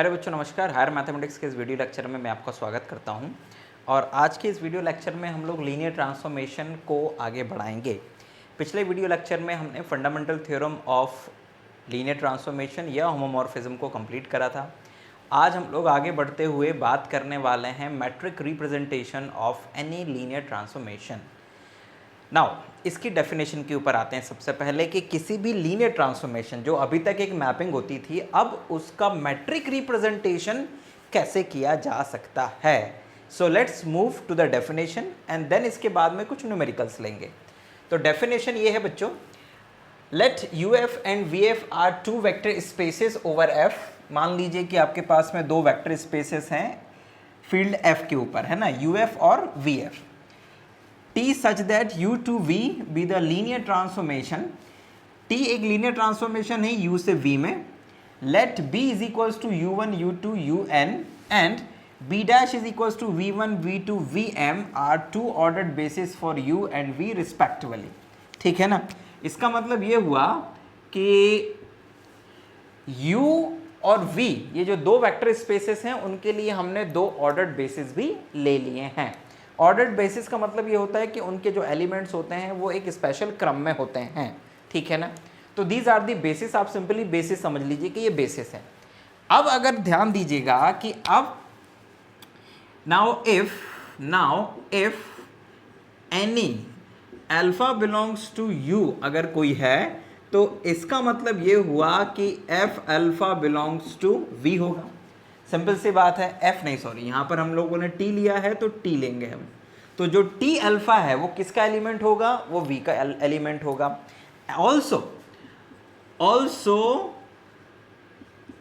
प्यारे बच्चों नमस्कार। हायर मैथमेटिक्स के इस वीडियो लेक्चर में मैं आपका स्वागत करता हूं और आज के इस वीडियो लेक्चर में हम लोग लीनियर ट्रांसफॉर्मेशन को आगे बढ़ाएंगे। पिछले वीडियो लेक्चर में हमने fundamental theorem of linear transformation या होमोमॉर्फिज्म को कंप्लीट करा था। आज हम लोग आगे बढ़ते हुए बात करने वाले हैं matrix representation of any linear transformation. Now इसकी डेफिनेशन के ऊपर आते हैं सबसे पहले कि किसी भी लीनियर ट्रांसफॉर्मेशन जो अभी तक एक मैपिंग होती थी, अब उसका मैट्रिक रिप्रेजेंटेशन कैसे किया जा सकता है। So let's move to the definition and then इसके बाद में कुछ न्यूमेरिकल्स लेंगे। तो डेफिनेशन ये है बच्चों, let U F and V F are two vector spaces over F. मान लीजिए कि आपके पास में दो वेक्टर स्पेसेस हैं फील्ड एफ के ऊपर, है ना, यू एफ और V F. T such that u to v be the linear transformation। T एक linear transformation है u से v में। Let b is equals to u1 u2 un and b dash is equals to v1 v2 vm are two ordered bases for u and v respectively। ठीक है ना, इसका मतलब ये हुआ कि u और v ये जो दो वेक्टर स्पेसेस हैं उनके लिए हमने दो ऑर्डर्ड बेसिस भी ले लिए हैं। ऑर्डर्ड बेसिस का मतलब ये होता है कि उनके जो एलिमेंट्स होते हैं वो एक स्पेशल क्रम में होते हैं, ठीक है ना। तो दीज आर दी बेसिस, आप सिंपली बेसिस समझ लीजिए कि ये बेसिस है। अब अगर ध्यान दीजिएगा कि अब now if any alpha belongs to U अगर कोई है तो इसका मतलब ये हुआ कि F alpha belongs to V होगा। सिंपल सी बात है, एफ नहीं सॉरी यहाँ पर हम लोगों ने टी लिया है तो टी लेंगे हम। तो जो टी अल्फा है वो किसका एलिमेंट होगा, वो वी का एलिमेंट होगा। Also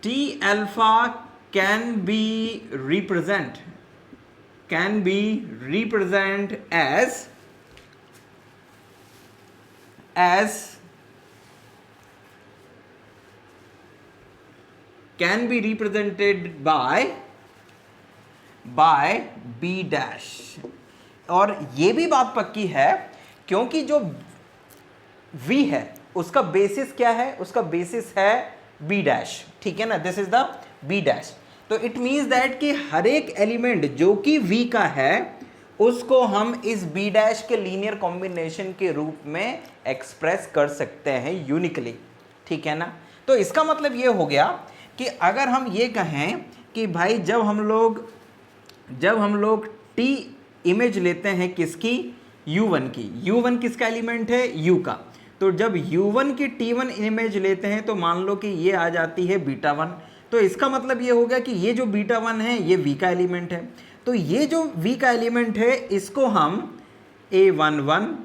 T alpha can be represent as can be represented by b dash। और ये भी बात पक्की है क्योंकि जो v है उसका बेसिस क्या है, उसका बेसिस है b dash, ठीक है ना, this is the b dash। तो इट मीन्स दैट कि हर एक एलिमेंट जो कि v का है उसको हम इस b dash के लीनियर कॉम्बिनेशन के रूप में एक्सप्रेस कर सकते हैं यूनिकली, ठीक है ना। तो इसका मतलब ये हो गया कि अगर हम ये कहें कि भाई जब हम लोग t इमेज लेते हैं किसकी, u1 की, u1 किसका एलिमेंट है, u का। तो जब u1 की t1 इमेज लेते हैं तो मान लो कि ये आ जाती है बीटा 1। तो इसका मतलब ये हो गया कि ये जो बीटा 1 है ये v का एलिमेंट है। तो ये जो v का एलिमेंट है इसको हम a11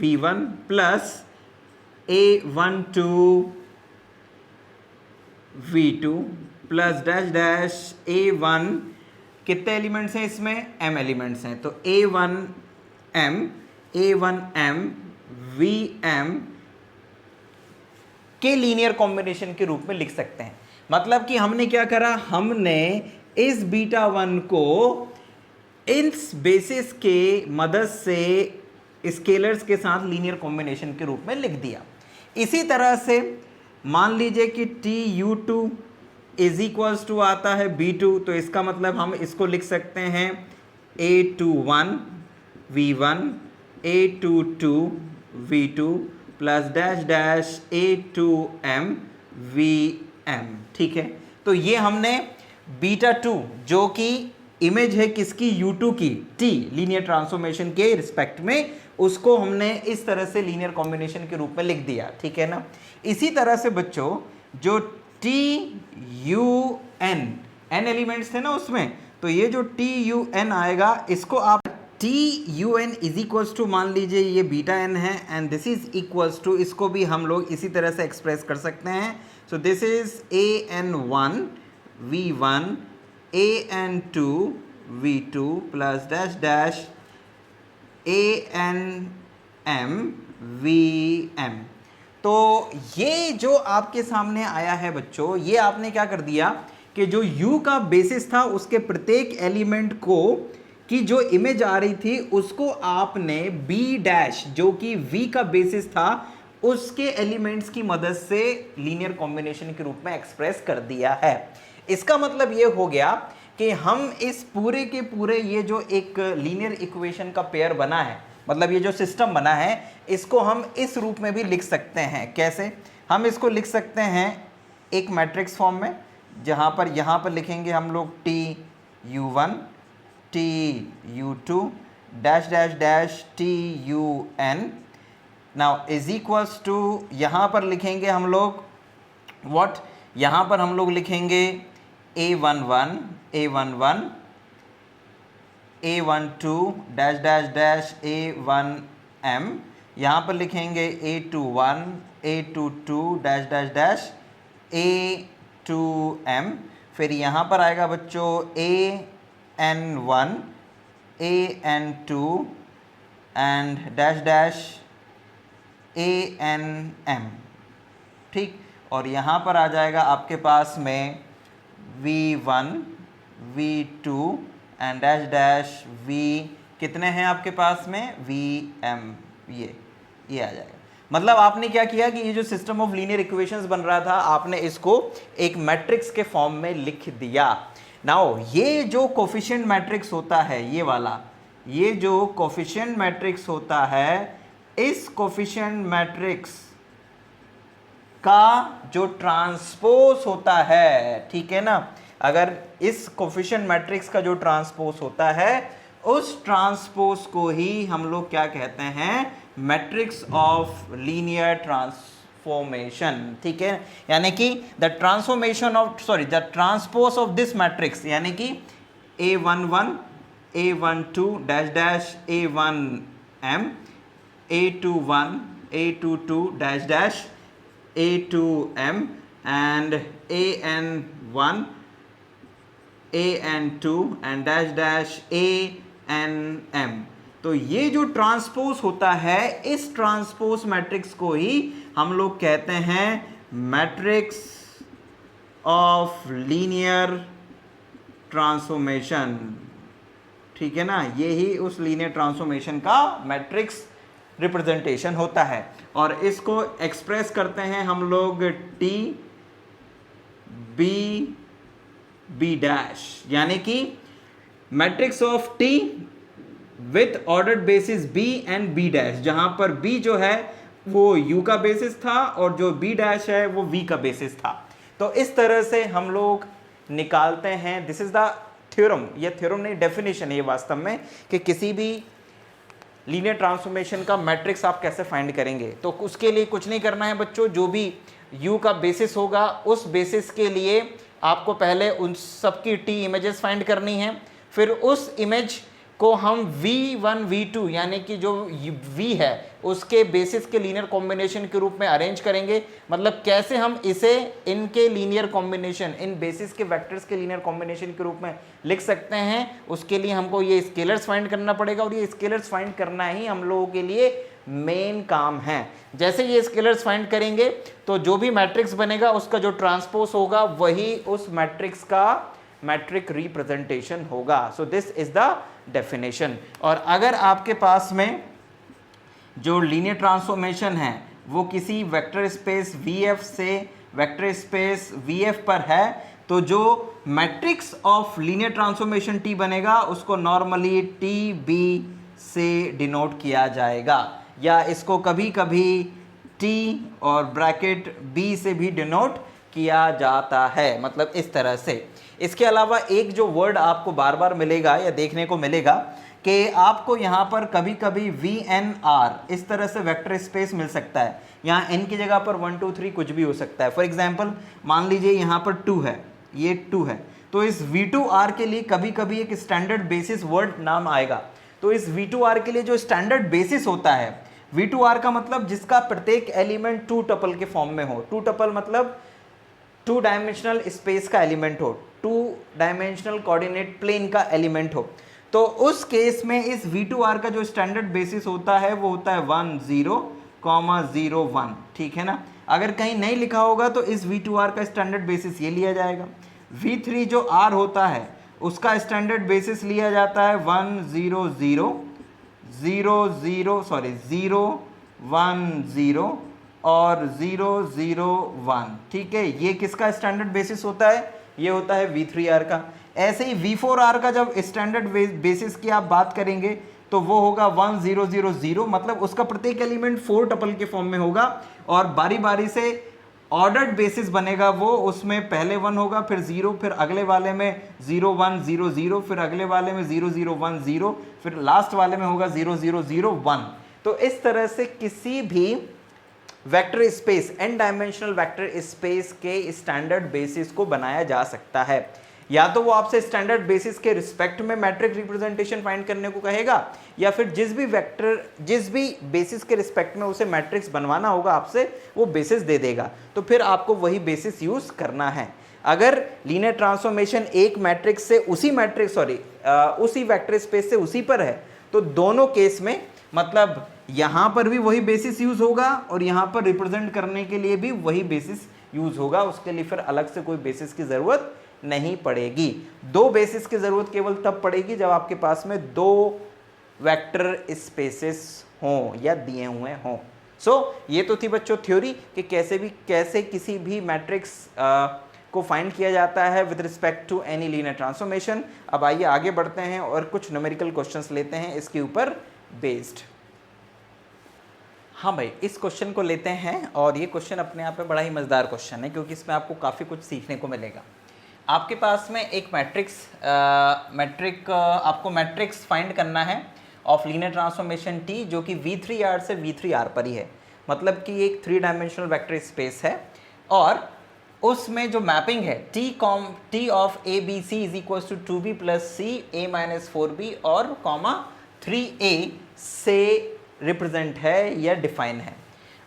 v1 plus a12 v2 plus dash dash a1, कितने एलिमेंट्स हैं इसमें, m एलिमेंट्स हैं। तो a1m vm के लीनियर कॉम्बिनेशन के रूप में लिख सकते हैं। मतलब कि हमने क्या करा, हमने इस बीटा 1 को इस बेसिस के मदद से स्केलर्स के साथ लीनियर कॉम्बिनेशन के रूप में लिख दिया। इसी तरह से मान लीजिए कि tu2 इज इक्वल्स टू आता है b2, तो इसका मतलब हम इसको लिख सकते हैं a21 v1 a22 v2 plus dash dash a2m vm, ठीक है। तो ये हमने बीटा 2 जो कि इमेज है किसकी, u2 की, t लीनियर ट्रांसफॉर्मेशन के रिस्पेक्ट में, उसको हमने इस तरह से लीनियर कॉम्बिनेशन के रूप में लिख दिया, ठीक है ना। इसी तरह से बच्चों जो t u n एलिमेंट्स थे ना उसमें, तो ये जो t u n आएगा इसको आप t u n is equals to मान लीजिए ये बीटा n है and this is equals to, इसको भी हम लोग इसी तरह से एक्सप्रेस कर सकते हैं। सो this is an1 v1 an2 v2 plus dash dash anm vm। तो ये जो आपके सामने आया है बच्चों, ये आपने क्या कर दिया कि जो u का बेसिस था उसके प्रत्येक एलिमेंट को की जो इमेज आ रही थी उसको आपने b डैश जो कि v का बेसिस था उसके एलिमेंट्स की मदद से लीनियर कॉम्बिनेशन के रूप में एक्सप्रेस कर दिया है। इसका मतलब ये हो गया कि हम इस पूरे के पूरे ये जो एक लीनियर इक्वेशन का पेयर बना है, मतलब ये जो सिस्टम बना है, इसको हम इस रूप में भी लिख सकते हैं। कैसे? हम इसको लिख सकते हैं एक मैट्रिक्स फॉर्म में, जहाँ पर लिखेंगे हम लोग TU1 TU2 dash dash dash TUN। Now is equals to, यहाँ पर लिखेंगे हम लोग व्हाट, यहाँ पर हम लोग लिखेंगे A11 A12 dash dash dash A1M, यहाँ पर लिखेंगे A21 A22 dash dash dash A2M, फिर यहाँ पर आएगा बच्चों AN1 AN2 and dash dash ANM, ठीक। और यहाँ पर आ जाएगा आपके पास में V1 V2 and dash dash V, कितने हैं आपके पास में VM, ये आ जाएगा। मतलब आपने क्या किया कि ये जो सिस्टम ऑफ लीनियर इक्वेशंस बन रहा था, आपने इसको एक मैट्रिक्स के फॉर्म में लिख दिया। नाउ ये जो कोफिशिएंट मैट्रिक्स होता है, ये वाला, ये जो कोफिशिएंट मैट्रिक्स होता है, इस कोफिशिएंट मैट्रिक्स का जो ट्रांसपोज होता है, ठीक है ना, अगर इस कोफिशिएंट मैट्रिक्स का जो ट्रांसपोज होता है, उस ट्रांसपोज को ही हम लोग क्या कहते हैं, मैट्रिक्स ऑफ लीनियर ट्रांसफॉर्मेशन, ठीक है। यानी कि the transformation of the transpose of this matrix, यानी कि A11 A12 dash dash A1M A21 A22 dash dash A2M and AN1 AN2 and dash dash ANM। तो ये जो ट्रांसपोज होता है, इस ट्रांसपोज मैट्रिक्स को ही हम लोग कहते हैं मैट्रिक्स ऑफ लीनियर ट्रांसफॉर्मेशन, ठीक है ना। ये ही उस लीनियर ट्रांसफॉर्मेशन का मैट्रिक्स रिप्रेजेंटेशन होता है, और इसको एक्सप्रेस करते हैं हम लोग B डैश, यानी कि matrix of T with ordered basis B and B dash, जहां पर B जो है वो U का बेसिस था और जो B डैश है वो V का बेसिस था। तो इस तरह से हम लोग निकालते हैं। दिस इज द थ्योरम, ये थ्योरम नहीं, डेफिनेशन है ये वास्तव में, कि किसी भी लीनियर ट्रांसफॉर्मेशन का मैट्रिक्स आप कैसे फाइंड करेंगे। तो उसके लिए कुछ नहीं करना है बच्चों, जो भी U का बेसिस होगा, उस बेसिस के लिए आपको पहले उन सब की T इमेजेस फाइंड करनी है, फिर उस इमेज को हम V1 V2 यानी कि जो V है उसके बेसिस के लीनियर कॉम्बिनेशन के रूप में अरेंज करेंगे। मतलब कैसे हम इसे इनके लीनियर कॉम्बिनेशन, इन बेसिस के वेक्टर्स के लीनियर कॉम्बिनेशन के रूप में लिख सकते हैं, उसके लिए हमको ये स्केलर्स फाइंड करना पड़ेगा, और ये स्केलर्स फाइंड करना ही हम लोगों के लिए मेन काम है। जैसे ये स्केलर्स फाइंड करेंगे तो जो भी मैट्रिक्स बनेगा उसका जो ट्रांसपोज होगा वही उस मैट्रिक्स का मैट्रिक रिप्रेजेंटेशन होगा। So this is the definition. और अगर आपके पास में जो लीनियर ट्रांसफॉर्मेशन है वो किसी वेक्टर स्पेस VF से वेक्टर स्पेस VF पर है, तो जो matrix of linear transformation T बनेगा उसको नॉर्मली TB से डिनोट किया जाएगा, या इसको कभी कभी T और ब्रैकेट B से भी डिनोट किया जाता है, मतलब इस तरह से। इसके अलावा एक जो वर्ड आपको बार बार मिलेगा या देखने को मिलेगा कि आपको यहाँ पर कभी कभी VNR इस तरह से वेक्टर स्पेस मिल सकता है। यहाँ n की जगह पर 1 2 3 कुछ भी हो सकता है। फॉर एग्जांपल मान लीजिए यहाँ पर 2 है, ये 2 है, तो इस V2R के लिए कभी कभी एक स्टैंडर्ड बेसिस वर्ड नाम आएगा। तो इस V2R के लिए जो स्टैंडर्ड बेसिस होता है, V2R का मतलब जिसका प्रत्येक एलिमेंट 2 टपल के फॉर्म में हो। 2 टपल मतलब 2 डायमेंशनल स्पेस का एलिमेंट हो, 2 डायमेंशनल कोऑर्डिनेट प्लेन का एलिमेंट हो। तो उस केस में इस V2R का जो स्टैंडर्ड बेसिस होता है वो होता है 1 0, 0 1, ठीक है ना। अगर कहीं नहीं लिखा होगा तो इस V2R का स्टैंडर्ड बेसिस ये लिया जाएगा। V3 जो R होता है उसका स्टैंडर्ड बेसिस लिया जाता है 1 0 0 0 0 1 0 और 0 0 1, ठीक है। ये किसका स्टैंडर्ड बेसिस होता है? ये होता है V3R का। ऐसे ही V4R का जब स्टैंडर्ड बेसिस की आप बात करेंगे तो वो होगा 1 0 0 0, मतलब उसका प्रत्येक एलिमेंट 4 टपल के फॉर्म में होगा और बारी बारी से ऑर्डर्ड बेसिस बनेगा वो, उसमें पहले 1 होगा, फिर 0, फिर अगले वाले में 0 1 0 0, फिर अगले वाले में 0 0 1 0, फिर लास्ट वाले में होगा 0 0 0 1। तो इस तरह से किसी भी vector space, n dimensional vector space के स्टैंडर्ड बेसिस को बनाया जा सकता है। या तो वो आपसे स्टैंडर्ड बेसिस के रिस्पेक्ट में मैट्रिक्स रिप्रेजेंटेशन फाइंड करने को कहेगा, या फिर जिस भी बेसिस के रिस्पेक्ट में उसे मैट्रिक्स बनवाना होगा आपसे, वो बेसिस दे देगा। तो फिर आपको वही बेसिस यूज करना है। अगर लीनियर ट्रांसफॉर्मेशन एक मैट्रिक्स से उसी वेक्टर स्पेस से उसी पर है, तो दोनों केस में मतलब यहां पर भी वही बेसिस यूज होगा और यहां पर रिप्रेजेंट करने के लिए भी वही बेसिस यूज होगा। उसके लिए फिर अलग से कोई बेसिस की जरूरत नहीं पड़ेगी। दो बेसिस की जरूरत केवल तब पड़ेगी जब आपके पास में दो वेक्टर स्पेसेस हों या दिए हुए हों। ये तो थी बच्चों थ्योरी कि कैसे किसी भी मैट्रिक्स को फाइंड किया जाता है with respect to any linear transformation. अब आइए आगे बढ़ते हैं और कुछ न्यूमेरिकल क्वेश्चंस लेते हैं इसके ऊपर बेस्ड। हाँ भाई, इस क्वेश्चन को लेते हैं और ये क्वेश्चन अपने आप में बड़ा ही मज़ेदार क्वेश्चन है, क्योंकि इसमें आपको काफ़ी कुछ सीखने को मिलेगा। आपके पास में एक आपको मैट्रिक्स फाइंड करना है ऑफ लीनियर ट्रांसफॉर्मेशन T, जो कि V3R से V3R पर ही है, मतलब कि एक 3 डायमेंशनल वेक्टर स्पेस है और उसमें जो मैपिंग है T of ABC is equal to 2B plus C A minus 4B और कॉमा 3A से रिप्रेजेंट है या डिफाइन है।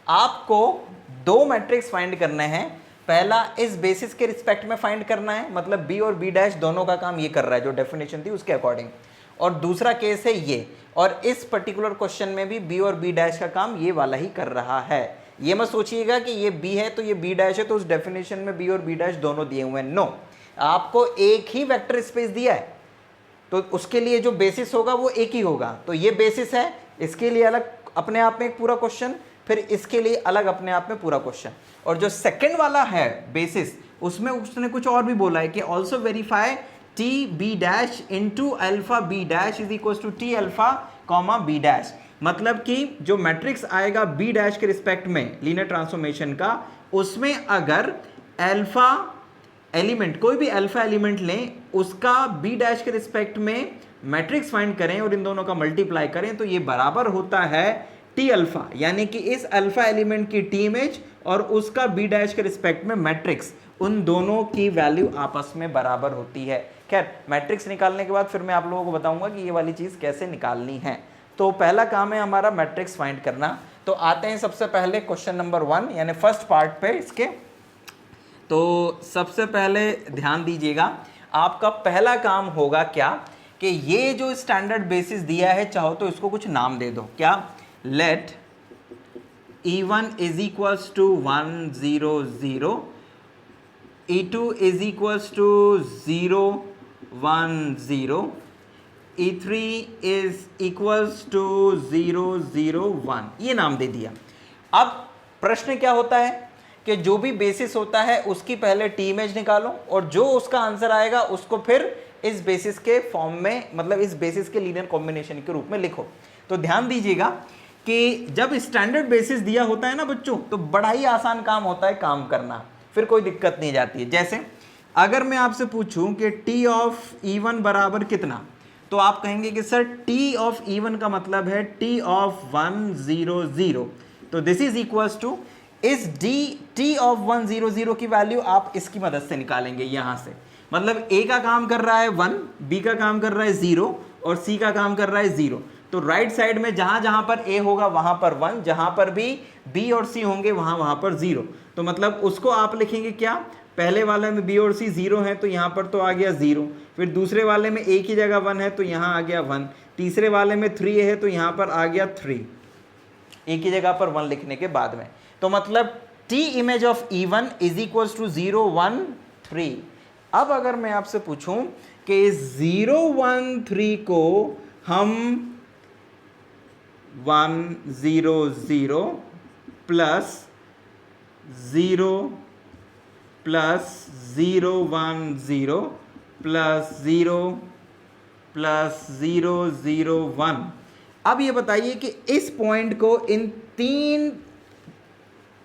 आपको दो मैट्रिक्स फाइंड करने हैं। पहला इस बेसिस के रिस्पेक्ट में फाइंड करना है, मतलब B और B डैश दोनों का काम ये कर रहा है जो डेफिनेशन थी उसके अकॉर्डिंग, और दूसरा केस है ये, और इस पर्टिकुलर क्वेश्चन में भी B और B डैश का काम ये वाला ही कर रहा है। ये मत सोचिएगा कि ये B है तो ये B डैश है तो उस डेफिनेशन में B और B डैश दोनों दिए हुए हैं। नो, आपको एक ही वेक्टर स्पेस दिया है तो उसके लिए जो बेसिस होगा वो एक ही होगा। तो ये बेसिस है, इसके लिए अलग अपने आप में एक पूरा क्वेश्चन, फिर इसके लिए अलग अपने आप में पूरा क्वेश्चन। और जो सेकंड वाला है बेसिस, उसमें उसने कुछ और भी बोला है कि also verify T B dash into alpha B dash is equal to T alpha comma B dash, मतलब कि जो मैट्रिक्स आएगा बी डैश के रिस्पेक्ट में लीनियर ट्रांसफॉर्मेशन का, उसमें अगर अल्फा एलिमेंट, कोई भी अल्फा एलिमेंट लें, उसका बी डैश के रिस्पेक्ट में मैट्रिक्स फाइंड करें और इन दोनों का मल्टीप्लाई करें तो ये बराबर होता है टी अल्फा, यानी कि इस अल्फा एलिमेंट की टी इमेज और उसका बी डैश के रिस्पेक्ट में मैट्रिक्स, उन दोनों की वैल्यू आपस में बराबर होती है। खैर, मैट्रिक्स निकालने के बाद फिर मैं आप लोगों को बताऊंगा कि ये वाली चीज कैसे निकालनी है। तो पहला काम है हमारा मैट्रिक्स फाइंड करना। तो आते हैं सबसे पहले क्वेश्चन नंबर 1 यानी फर्स्ट पार्ट पे इसके। तो सबसे पहले ध्यान दीजिएगा, आपका पहला काम होगा क्या कि ये जो स्टैंडर्ड बेसिस दिया है, चाहो तो इसको कुछ नाम दे दो। क्या? Let E1 is equals to 1 0 0, E2 is equals to 0 1 0, E3 is equals to 0 0 1, ये नाम दे दिया। अब प्रश्न क्या होता है कि जो भी बेसिस होता है उसकी पहले टी इमेज निकालो और जो उसका आंसर आएगा उसको फिर इस बेसिस के फॉर्म में, मतलब इस बेसिस के लीनियर कॉम्बिनेशन के रूप में लिखो। तो ध्यान दीजिएगा कि जब स्टैंडर्ड बेसिस दिया होता है ना बच्चों, तो बड़ा ही आसान काम होता है काम करना, फिर कोई दिक्कत नहीं जाती है। जैसे अगर मैं आपसे पूछूं कि टी ऑफ E1 बराबर कितना, तो आप कहेंगे कि सर टी ऑफ E1 का मतलब है टी ऑफ 1 0 0, तो दिस इज इक्वल्स टू इस टी ऑफ 1 0 0 की वैल्यू आप इसकी मदद से निकालेंगे यहां से। मतलब ए का काम कर रहा है 1, बी का काम कर रहा है 0 और सी का काम कर रहा है 0। तो राइट साइड में जहां जहां पर ए होगा वहां पर 1, जहां पर भी बी और सी होंगे वहां पर 0। तो मतलब उसको आप लिखेंगे क्या, पहले वाले में बी और सी 0 है तो यहां पर तो आ गया 0, फिर दूसरे वाले में ए की जगह 1 है तो यहां आ गया 1, तीसरे वाले में 3 है तो यहां पर आ गया 3, ए की जगह पर 1 लिखने के बाद में। तो मतलब T image of E1 is equal to 0 1 3। अब अगर मैं आपसे पूछूं कि 0 1 3 को हम 1 0 0 प्लस 0 प्लस 0 1 0 प्लस 0 प्लस 0 0 1। अब ये बताइए कि इस पॉइंट को इन तीन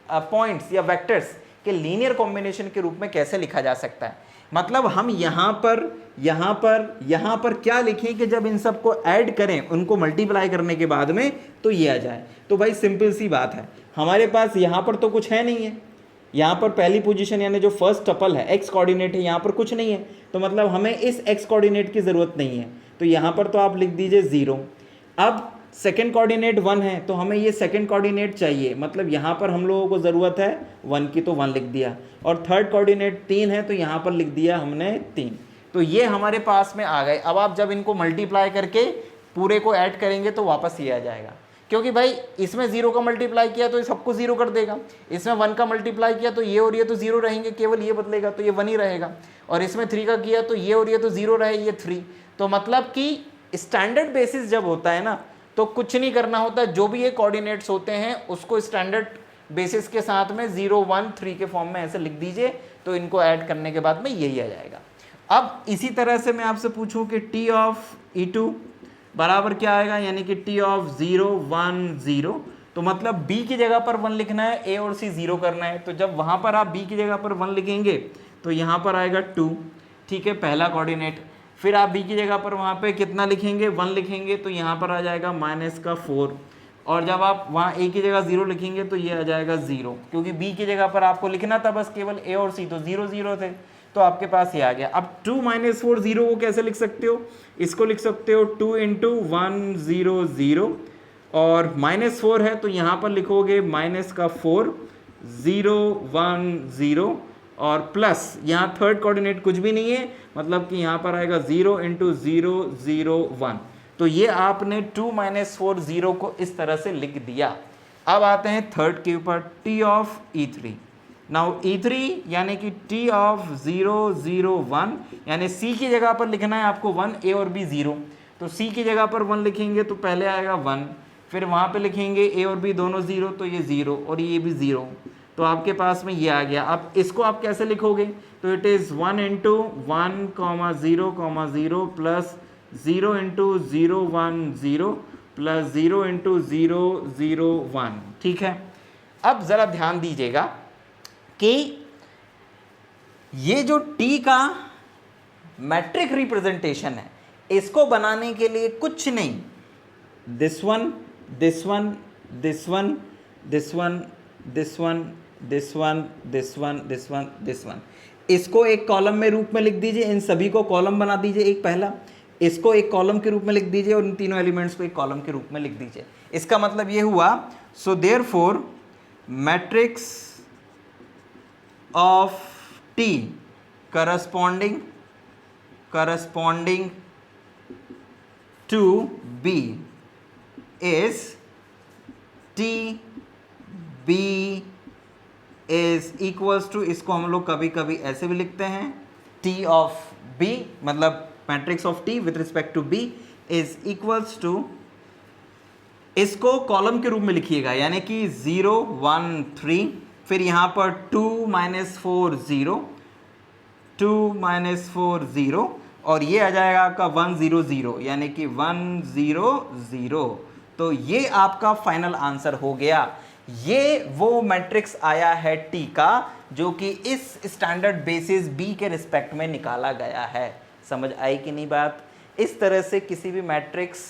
पॉइंट्स या वेक्टर्स के लीनियर कॉम्बिनेशन के रूप में कैसे लिखा जा सकता है। मतलब हम यहाँ पर क्या लिखें कि जब इन सब को ऐड करें, उनको मल्टीप्लाई करने के बाद में तो ये आ जाए। तो भाई सिंपल सी बात है, हमारे पास यहाँ पर तो कुछ है नहीं है, यहाँ पर पहली पोजीशन यानी जो फर्स्ट टपल है एक्स कोऑर्डिनेट है, यहाँ पर कुछ नहीं है, तो मतलब हमें इस एक्स कोऑर्डिनेट की ज़रूरत नहीं है, तो यहाँ पर तो आप लिख दीजिए 0। अब सेकेंड कोऑर्डिनेट 1 है, तो हमें ये सेकेंड कोऑर्डिनेट चाहिए, मतलब यहाँ पर हम लोगों को ज़रूरत है 1 की, तो 1 लिख दिया। और थर्ड कोऑर्डिनेट 3 है, तो यहाँ पर लिख दिया हमने 3। तो ये हमारे पास में आ गए। अब आप जब इनको मल्टीप्लाई करके पूरे को ऐड करेंगे तो वापस ये आ जाएगा, क्योंकि भाई इसमें 0 का मल्टीप्लाई किया तो सबको 0 कर देगा, इसमें 1 का मल्टीप्लाई किया तो ये और ये तो 0 रहेंगे, केवल ये बदलेगा तो ये 1 ही रहेगा, और इसमें 3 का किया तो ये और ये तो 0 रहे, ये 3। तो मतलब कि स्टैंडर्ड बेसिस जब होता है ना, तो कुछ नहीं करना होता, जो भी ये कोऑर्डिनेट्स होते हैं उसको स्टैंडर्ड बेसिस के साथ में 0 1 3 के फॉर्म में ऐसे लिख दीजिए, तो इनको ऐड करने के बाद में यही आ जाएगा। अब इसी तरह से मैं आपसे पूछूं कि t ऑफ E2 बराबर क्या आएगा, यानी कि t ऑफ 0 1 0, तो मतलब b की जगह पर 1 लिखना है, a और c 0 करना है। तो जब वहां पर आप b की जगह पर 1 लिखेंगे तो यहाँ पर आएगा 2, ठीक है, पहला कोऑर्डिनेट। फिर आप b की जगह पर वहाँ पे कितना लिखेंगे, 1 लिखेंगे, तो यहाँ पर आ जाएगा -4। और जब आप वहाँ a की जगह 0 लिखेंगे तो ये आ जाएगा 0, क्योंकि b की जगह पर आपको लिखना था बस केवल a और c, तो 0 0 थे, तो आपके पास ये आ गया। अब 2 - 4 0 को कैसे लिख सकते हो, इसको लिख सकते हो 2 × 1 0 0, और -4 है तो यहाँ पर लिखोगे -4 0 1 0, और प्लस यहाँ थर्ड कोऑर्डिनेट कुछ भी नहीं है, मतलब कि यहाँ पर आएगा 0 × 0 0 1। तो ये आपने 2 - 4 0 को इस तरह से लिख दिया। अब आते हैं थर्ड के ऊपर, t of E3। Now E3 यानी कि t ऑफ 0 0 1, यानी c की जगह पर लिखना है आपको 1, a और b 0, तो c की जगह पर 1 लिखेंगे तो पहले आएगा 1, फिर वहाँ पे लिखेंगे a और b दोनों 0, तो ये 0 और ये भी 0, तो आपके पास में ये आ गया। अब इसको आप कैसे लिखोगे, तो इट इज़ 1 × 1, 0, 0 प्लस 0 × 0 1 0 प्लस 0 × 0 0 1, ठीक है। अब ज़रा ध्यान दीजिएगा कि ये जो t का मैट्रिक रिप्रेजेंटेशन है, इसको बनाने के लिए कुछ नहीं, this one this one this one this one this one this one this one this one this one, इसको एक कॉलम में रूप में लिख दीजिए, इन सभी को कॉलम बना दीजिए एक पहला, इसको एक कॉलम के रूप में लिख दीजिए, और इन तीनों एलिमेंट्स को एक कॉलम के रूप में लिख दीजिए। इसका मतलब ये हुआ, so therefore matrix of T corresponding to B is T B is equals to, इसको हम लोग कभी कभी ऐसे भी लिखते हैं, T of B, मतलब matrix of T with respect to B is equals to, इसको कॉलम के रूप में लिखिएगा, यानी कि 0 1 3, फिर यहाँ पर 2 - 4 0, 2 - 4 0, और ये आ जाएगा आपका 1 0 0, यानी कि 1 0 0। तो ये आपका फाइनल आंसर हो गया। ये वो मैट्रिक्स आया है T का, जो कि इस स्टैंडर्ड बेसिस B के रिस्पेक्ट में निकाला गया है। समझ आई कि नहीं बात? इस तरह से किसी भी मैट्रिक्स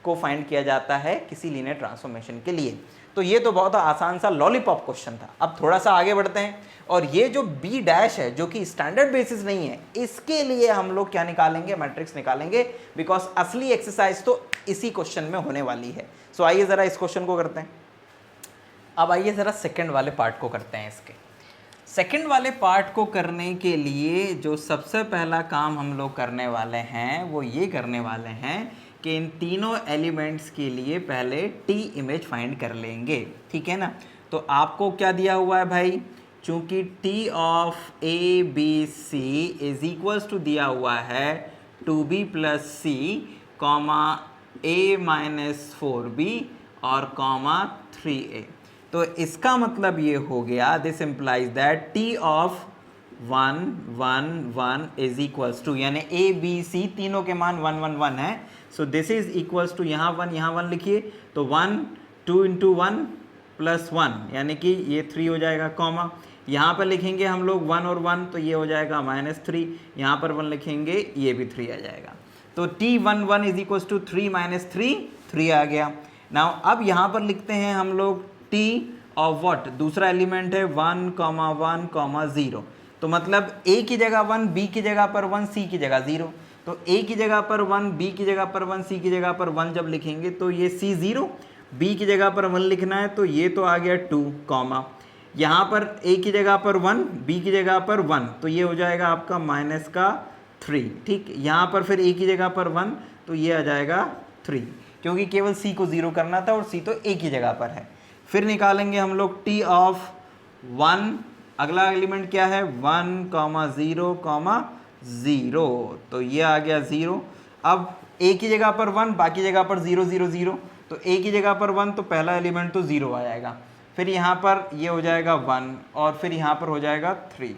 को फाइंड किया जाता है किसी लीनियर ट्रांसफॉर्मेशन के लिए। तो ये तो बहुत आसान सा लॉलीपॉप क्वेश्चन था। अब थोड़ा सा आगे बढ़ते हैं, और ये जो B डैश है, जो कि स्टैंडर्ड बेसिस नहीं है, इसके लिए हम लोग क्या निकालेंगे, मैट्रिक्स निकालेंगे, बिकॉज असली एक्सरसाइज तो इसी क्वेश्चन में होने वाली है। सो आइए ज़रा इस क्वेश्चन को करते हैं। अब आइए ज़रा सेकंड वाले पार्ट को करते हैं। इसके सेकंड वाले पार्ट को करने के लिए जो सबसे पहला काम हम लोग करने वाले हैं वो ये करने वाले हैं कि इन तीनों एलिमेंट्स के लिए पहले T इमेज फाइंड कर लेंगे, ठीक है ना। तो आपको क्या दिया हुआ है भाई, चूंकि T of ABC is equals to दिया हुआ है 2B + C, A - 4B और 3A। तो इसका मतलब ये हो गया, this implies that T of 1 1 1 is equals to, यानी ए बी सी तीनों के मान 1 1 1 है। So this is equals to यहाँ 1 लिखिए, तो 1 2 इंटू 1 प्लस 1 यानी कि ये 3 हो जाएगा, कॉमा यहाँ पर लिखेंगे हम लोग 1 और 1 तो ये हो जाएगा -3, यहाँ पर 1 लिखेंगे ये भी 3 आ जाएगा। तो t11 इज इक्वल्स टू 3 - 3 3 आ गया। नाउ अब यहाँ पर लिखते हैं हम लोग t ऑफ व्हाट, दूसरा एलिमेंट है 1 1 0, तो मतलब a की जगह 1, b की जगह पर 1, c की जगह 0। तो a की जगह पर 1, b की जगह पर 1, c की जगह पर 1 जब लिखेंगे तो ये c 0, b की जगह पर 1 लिखना है तो ये तो आ गया 2, कॉमा यहाँ पर a की जगह पर 1, b की जगह पर 1 तो ये हो जाएगा आपका -3, ठीक। यहाँ पर फिर a की जगह पर 1 तो ये आ जाएगा 3, क्योंकि केवल c को 0 करना था और c तो a की जगह पर है। फिर निकालेंगे हम लोग t ऑफ 1, अगला एलिमेंट क्या है 1 0 0, तो ये आ गया 0। अब a की जगह पर 1, बाकी जगह पर 0 0 0, तो a की जगह पर 1 तो पहला एलिमेंट तो 0 आ जाएगा, फिर यहाँ पर ये हो जाएगा 1 और फिर यहाँ पर हो जाएगा 3।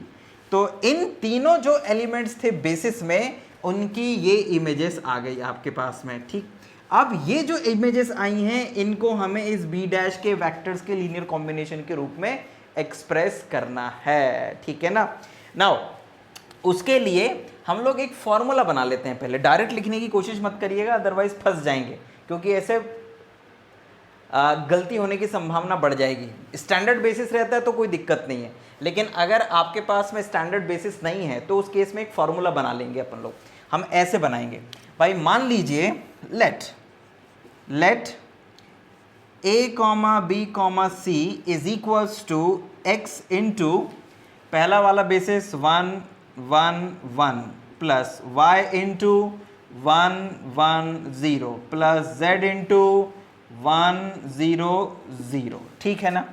तो इन तीनों जो एलिमेंट्स थे बेसिस में, उनकी ये इमेजेस आ गई आपके पास में, ठीक। अब ये जो इमेजेस आई हैं इनको हमें इस b डैश के वेक्टर्स के लीनियर कॉम्बिनेशन के रूप में एक्सप्रेस करना है, ठीक है ना। नाउ उसके लिए हम लोग एक फॉर्मूला बना लेते हैं पहले, डायरेक्ट लिखने की कोशिश मत करिएगा अदरवाइज फंस जाएंगे, क्योंकि ऐसे गलती होने की संभावना बढ़ जाएगी। स्टैंडर्ड बेसिस रहता है तो कोई दिक्कत नहीं है, लेकिन अगर आपके पास में स्टैंडर्ड बेसिस नहीं है तो उस केस में एक फॉर्मूला बना लेंगे अपन लोग। हम ऐसे बनाएंगे भाई, मान लीजिए let a, b, c is equals to x into पहला वाला basis 1 1 1 plus y into 1 1 0 plus z into 1 0 0, ठीक है ना।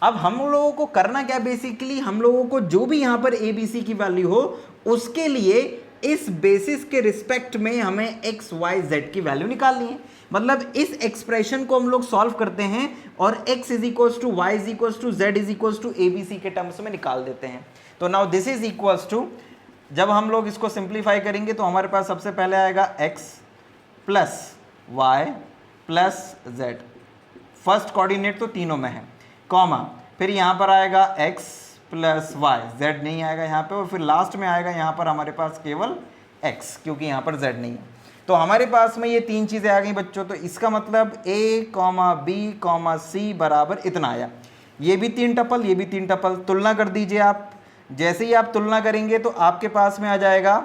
अब हम लोगों को करना क्या, बेसिकली हम लोगों को जो भी यहाँ पर a b c की वैल्यू हो उसके लिए इस बेसिस के रिस्पेक्ट में हमें x y z की वैल्यू निकालनी है। मतलब इस एक्सप्रेशन को हम लोग सॉल्व करते हैं और x is equals to y is equals to z is equals to a b c के टर्म्स में निकाल देते हैं। तो now this is equals to, जब हम लोग इसको सिंप्लीफाई करेंगे तो हमारे पास सबसे पहले आएगा x plus y plus z, first coordinate तो तीनों में है, कॉमा फिर यहाँ पर आएगा x प्लस y, z नहीं आएगा यहाँ पे, और फिर लास्ट में आएगा यहाँ पर हमारे पास केवल x, क्योंकि यहाँ पर z नहीं है। तो हमारे पास में ये तीन चीज़ें आ गई बच्चों। तो इसका मतलब a, b, c बराबर इतना आया। ये भी 3 टपल, ये भी 3 टपल, तुलना कर दीजिए आप। जैसे ही आप तुलना करेंगे तो आपके पास में आ जाएगा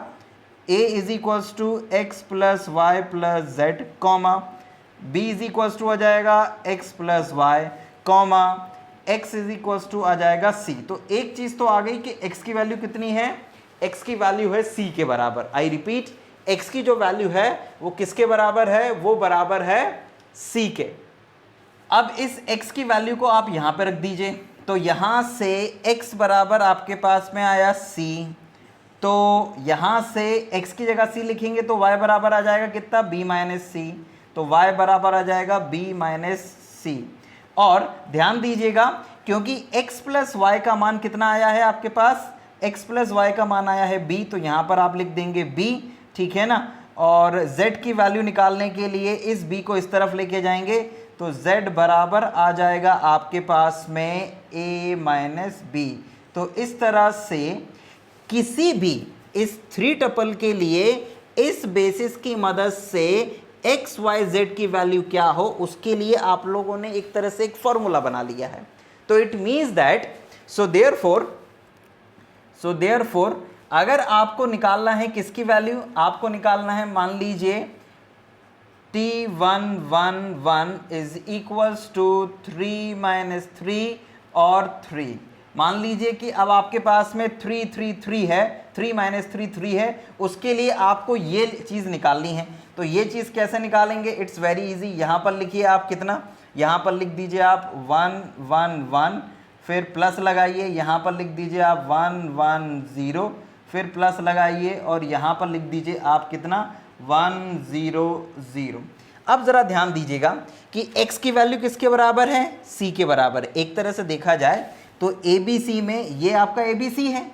a is equals to X plus Y plus Z, comma b is equals to आ जाएगा x plus Y, comma x is equals to आ जाएगा c। तो एक चीज़ तो आ गई कि x की वैल्यू कितनी है, x की वैल्यू है c के बराबर। आई रिपीट, x की जो वैल्यू है वो किसके बराबर है, वो बराबर है c के। अब इस x की वैल्यू को आप यहाँ पे रख दीजिए, तो यहाँ से x बराबर आपके पास में आया c, तो यहाँ से x की जगह c लिखेंगे तो y बराबर आ जाएगा कितना, b माइनस सी, तो y बराबर आ जाएगा b माइनस सी। और ध्यान दीजिएगा क्योंकि x प्लस वाई का मान कितना आया है आपके पास, x प्लस वाई का मान आया है b, तो यहाँ पर आप लिख देंगे b, ठीक है ना। और z की वैल्यू निकालने के लिए इस b को इस तरफ लेके जाएंगे तो z बराबर आ जाएगा आपके पास में a माइनस बी। तो इस तरह से किसी भी इस 3 टपल के लिए इस बेसिस की मदद से x y z की वैल्यू क्या हो उसके लिए आप लोगों ने एक तरह से एक फॉर्मूला बना लिया है। तो it means that so therefore अगर आपको निकालना है किसकी वैल्यू, आपको निकालना है मान लीजिए t111 is equals to 3 minus 3 और 3। मान लीजिए कि अब आपके पास में 3 3 3 है, 3 माइनस 3 3 है, उसके लिए आपको ये चीज़ निकालनी है। तो ये चीज़ कैसे निकालेंगे, इट्स वेरी इजी। यहाँ पर लिखिए आप कितना, यहाँ पर लिख दीजिए आप 1 1 1, फिर प्लस लगाइए, यहाँ पर लिख दीजिए आप 1 1 0, फिर प्लस लगाइए और यहाँ पर लिख दीजिए आप कितना 1 0 0। अब ज़रा ध्यान दीजिएगा कि x की वैल्यू किसके बराबर है, c के बराबर। एक तरह से देखा जाए तो ABC में ये आपका ABC है,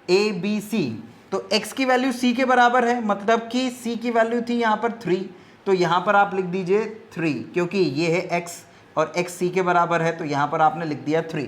ABC, तो x की वैल्यू c के बराबर है, मतलब कि c की वैल्यू थी यहाँ पर 3, तो यहाँ पर आप लिख दीजिए 3, क्योंकि ये है x और x c के बराबर है, तो यहाँ पर आपने लिख दिया 3।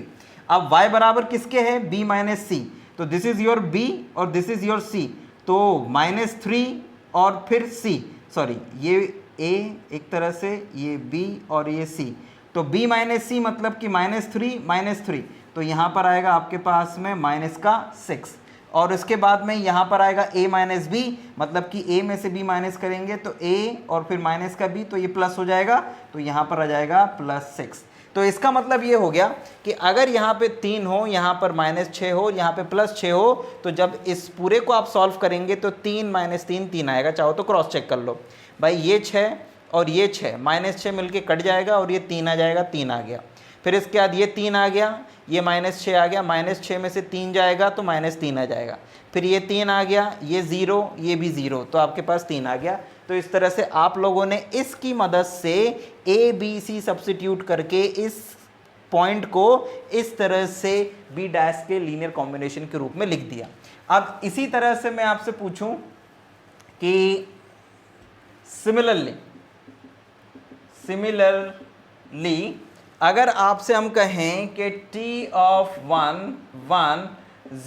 अब y बराबर किसके है, b माइनस सी, तो दिस इज योर b और दिस इज योर c, तो -3 और फिर c, सॉरी ये a एक तरह से, ये b और ये c, तो b माइनस सी मतलब कि -3, तो यहाँ पर आएगा आपके पास में -6, और उसके बाद में यहाँ पर आएगा a माइनस बी, मतलब कि a में से b माइनस करेंगे तो a और फिर माइनस का b, तो ये प्लस हो जाएगा, तो यहाँ पर आ जाएगा +6। तो इसका मतलब ये हो गया कि अगर यहाँ पे 3 हो, यहाँ पर -6 हो, यहाँ पे +6 हो, तो जब इस पूरे को आप सॉल्व करेंगे तो 3 - 3 3 आएगा। चाहो तो क्रॉस चेक कर लो भाई, ये 6 और ये 6, -6 मिलके कट जाएगा और ये 3 आ जाएगा, 3 आ गया। फिर इसके बाद ये 3 आ गया, ये -6 आ गया, -6 में से 3 जाएगा तो -3 आ जाएगा, फिर ये 3 आ गया, ये 0, ये भी 0, तो आपके पास 3 आ गया। तो इस तरह से आप लोगों ने इसकी मदद से ABC सब्स्टिट्यूट करके इस पॉइंट को इस तरह से B डैश के लीनियर कॉम्बिनेशन के रूप में लिख दिया। अब इसी तरह से मैं आपसे पूछूं कि सिमिलरली अगर आपसे हम कहें कि t ऑफ 1 1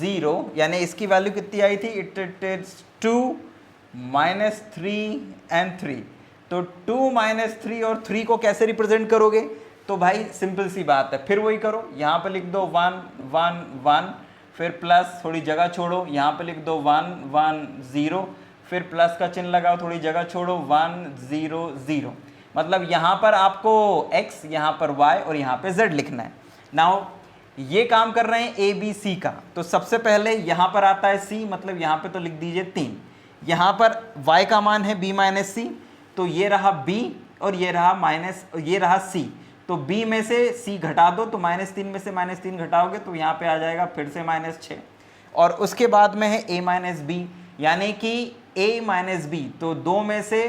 0, यानी इसकी वैल्यू कितनी आई थी, इट इज 2 -3 and 3, तो 2 - 3 और 3 को कैसे रिप्रेजेंट करोगे, तो भाई सिंपल सी बात है, फिर वही करो, यहाँ पे लिख दो 1 1 1, फिर प्लस, थोड़ी जगह छोड़ो, यहाँ पे लिख दो 1 1 0, फिर प्लस का चिन्ह लगाओ, थोड़ी जगह छोड़ो 1 0 0, मतलब यहाँ पर आपको x, यहाँ पर y और यहाँ पे z लिखना है। नाउ ये काम कर रहे हैं ABC का, तो सबसे पहले यहाँ पर आता है c, मतलब यहाँ पे तो लिख दीजिए 3, यहाँ पर y का मान है b माइनस सी, तो ये रहा b और ये रहा c, तो b में से c घटा दो, तो -3 में से -3 घटाओगे तो यहाँ पे आ जाएगा फिर से -6, और उसके बाद में है a माइनस बी, यानी कि a माइनस बी, तो 2 में से